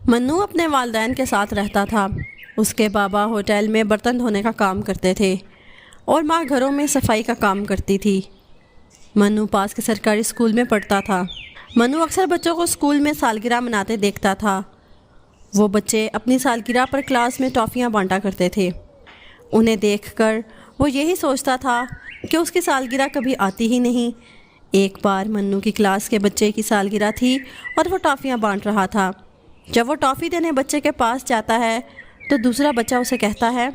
منو اپنے والدین کے ساتھ رہتا تھا۔ اس کے بابا ہوٹل میں برتن دھونے کا کام کرتے تھے اور ماں گھروں میں صفائی کا کام کرتی تھی۔ منو پاس کے سرکاری اسکول میں پڑھتا تھا۔ منو اکثر بچوں کو اسکول میں سالگرہ مناتے دیکھتا تھا۔ وہ بچے اپنی سالگرہ پر کلاس میں ٹافیاں بانٹا کرتے تھے۔ انہیں دیکھ کر وہ یہی سوچتا تھا کہ اس کی سالگرہ کبھی آتی ہی نہیں۔ ایک بار منو کی کلاس کے بچے کی سالگرہ تھی اور وہ ٹافیاں بانٹ رہا تھا۔ جب وہ ٹافی دینے بچے کے پاس جاتا ہے تو دوسرا بچہ اسے کہتا ہے،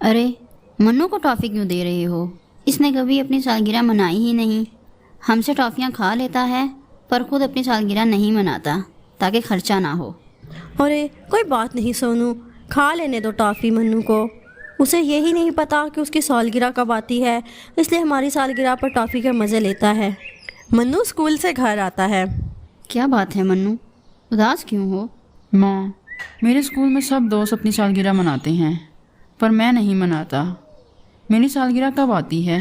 ارے منو کو ٹافی کیوں دے رہے ہو؟ اس نے کبھی اپنی سالگرہ منائی ہی نہیں۔ ہم سے ٹافیاں کھا لیتا ہے پر خود اپنی سالگرہ نہیں مناتا تاکہ خرچہ نہ ہو۔ ارے کوئی بات نہیں سونو، کھا لینے دو ٹافی منو کو۔ اسے یہی نہیں پتا کہ اس کی سالگرہ کب آتی ہے، اس لیے ہماری سالگرہ پر ٹافی کے مزے لیتا ہے۔ منو اسکول سے گھر آتا ہے۔ کیا بات ہے منو، اداس کیوں ہو؟ ماں، میرے اسکول میں سب دوست اپنی سالگرہ مناتے ہیں پر میں نہیں مناتا۔ میری سالگرہ کب آتی ہے؟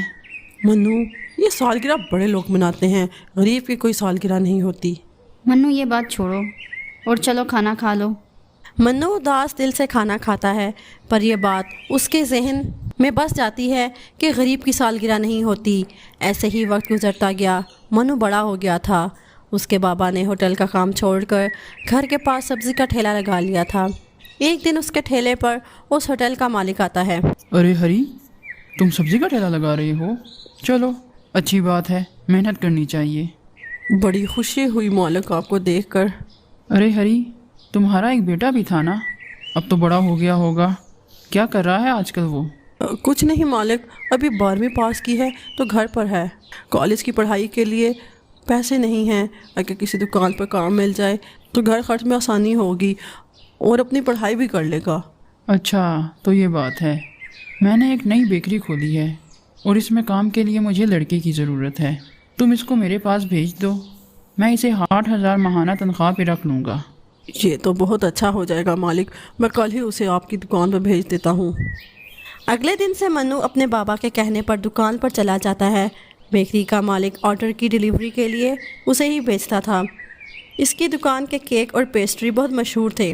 منو، یہ سالگرہ بڑے لوگ مناتے ہیں، غریب کی کوئی سالگرہ نہیں ہوتی۔ منو یہ بات چھوڑو اور چلو کھانا کھا لو۔ منو اداس دل سے کھانا کھاتا ہے پر یہ بات اس کے ذہن میں بس جاتی ہے کہ غریب کی سالگرہ نہیں ہوتی۔ ایسے ہی وقت گزرتا گیا۔ منو بڑا ہو گیا تھا۔ اس کے بابا نے ہوٹل کا کام چھوڑ کر گھر کے پاس سبزی کا ٹھیلا لگا لیا تھا۔ ایک دن اس کے ٹھیلے پر اس ہوٹل کا مالک آتا ہے۔ ارے ہری، تم سبزی کا ٹھیلا لگا رہے ہو؟ چلو اچھی بات ہے، محنت کرنی چاہیے۔ بڑی خوشی ہوئی مالک آپ کو دیکھ کر۔ ارے ہری، تمہارا ایک بیٹا بھی تھا نا؟ اب تو بڑا ہو گیا ہوگا، کیا کر رہا ہے آج کل وہ؟ کچھ نہیں مالک، ابھی 12ویں پاس کی ہے تو گھر پر ہے۔ کالج کی پڑھائی کے لیے پیسے نہیں ہیں، اگر کسی دکان پر کام مل جائے تو گھر خرچ میں آسانی ہوگی اور اپنی پڑھائی بھی کر لے گا۔ اچھا تو یہ بات ہے۔ میں نے ایک نئی بیکری کھولی ہے اور اس میں کام کے لیے مجھے لڑکے کی ضرورت ہے۔ تم اس کو میرے پاس بھیج دو، میں اسے 8,000 ماہانہ تنخواہ پہ رکھ لوں گا۔ یہ تو بہت اچھا ہو جائے گا مالک، میں کل ہی اسے آپ کی دکان پر بھیج دیتا ہوں۔ اگلے دن سے منو اپنے بابا کے کہنے پر دکان پر چلا جاتا ہے۔ بیکری کا مالک آرڈر کی ڈیلیوری کے لیے اسے ہی بھیجتا تھا۔ اس کی دکان کے کیک اور پیسٹری بہت مشہور تھے۔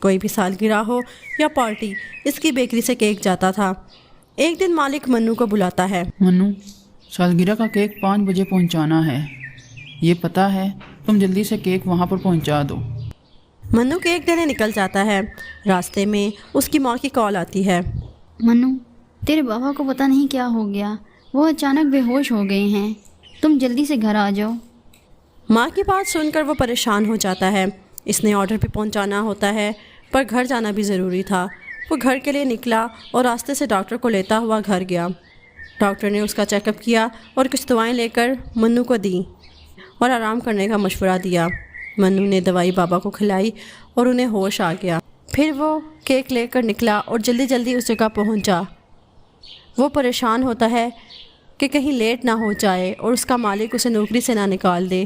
کوئی بھی سالگرہ ہو یا پارٹی، اس کی بیکری سے کیک جاتا تھا۔ ایک دن مالک منو کو بلاتا ہے۔ منو، سالگرہ کا کیک 5 بجے پہنچانا ہے، یہ پتہ ہے؟ تم جلدی سے کیک وہاں پر پہنچا دو۔ منو کیک دینے نکل جاتا ہے۔ راستے میں اس کی ماں کی کال آتی ہے۔ منو، تیرے بابا کو پتہ نہیں کیا ہو گیا، وہ اچانک بے ہوش ہو گئے ہیں، تم جلدی سے گھر آ جاؤ۔ ماں کی بات سن کر وہ پریشان ہو جاتا ہے۔ اس نے آرڈر بھی پہنچانا ہوتا ہے پر گھر جانا بھی ضروری تھا۔ وہ گھر کے لیے نکلا اور راستے سے ڈاکٹر کو لیتا ہوا گھر گیا۔ ڈاکٹر نے اس کا چیک اپ کیا اور کچھ دوائیں لے کر منو کو دیں اور آرام کرنے کا مشورہ دیا۔ منو نے دوائی بابا کو کھلائی اور انہیں ہوش آ گیا۔ پھر وہ کیک لے کر نکلا اور جلدی جلدی اس جگہ پہنچا۔ وہ پریشان ہوتا ہے کہ کہیں لیٹ نہ ہو جائے اور اس کا مالک اسے نوکری سے نہ نکال دے۔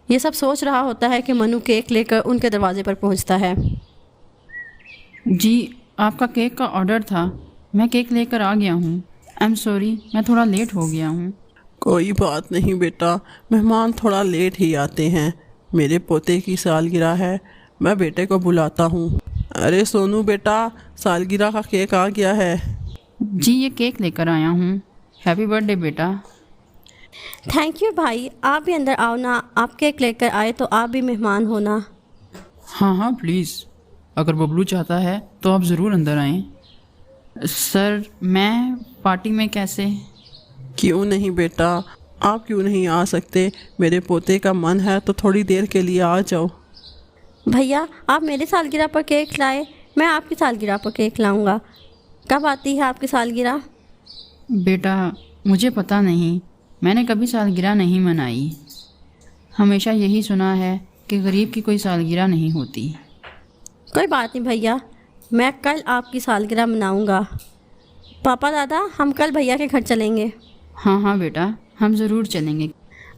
یہ سب سوچ رہا ہوتا ہے کہ منو کیک لے کر ان کے دروازے پر پہنچتا ہے۔ جی، آپ کا کیک کا آرڈر تھا، میں کیک لے کر آ گیا ہوں۔ آئی ایم سوری، میں تھوڑا لیٹ ہو گیا ہوں۔ کوئی بات نہیں بیٹا، مہمان تھوڑا لیٹ ہی آتے ہیں۔ میرے پوتے کی سالگرہ ہے، میں بیٹے کو بلاتا ہوں۔ ارے سونو بیٹا، سالگرہ کا کیک آ گیا ہے۔ جی، یہ کیک لے کر آیا ہوں۔ Happy birth day beta. Thank you بھائی، آپ بھی اندر آؤ نا، آپ کیک لے کر آئے تو آپ بھی مہمان ہونا۔ ہاں ہاں پلیز، اگر ببلو چاہتا ہے تو آپ ضرور اندر آئیں۔ سر، میں پارٹی میں کیسے؟ کیوں نہیں بیٹا، آپ کیوں نہیں آ سکتے؟ میرے پوتے کا من ہے تو تھوڑی دیر کے لیے آ جاؤ۔ بھیا، آپ میری سالگرہ پر کیک لائے، میں آپ کی سالگرہ پر کیک لاؤں گا۔ کب آتی ہے آپ کی سالگرہ؟ بیٹا، مجھے پتہ نہیں، میں نے کبھی سالگرہ نہیں منائی۔ ہمیشہ یہی سنا ہے کہ غریب کی کوئی سالگرہ نہیں ہوتی۔ کوئی بات نہیں بھیا، میں کل آپ کی سالگرہ مناؤں گا۔ پاپا دادا، ہم کل بھیا کے گھر چلیں گے۔ ہاں ہاں بیٹا، ہم ضرور چلیں گے۔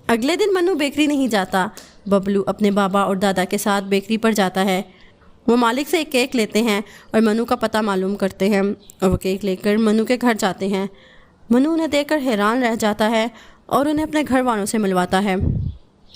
اگلے دن منو بیکری نہیں جاتا۔ ببلو اپنے بابا اور دادا کے ساتھ بیکری پر جاتا ہے۔ وہ مالک سے ایک کیک لیتے ہیں اور منو کا پتہ معلوم کرتے ہیں اور وہ کیک لے کر منو کے گھر جاتے ہیں۔ منو انہیں دیکھ کر حیران رہ جاتا ہے اور انہیں اپنے گھر والوں سے ملواتا ہے۔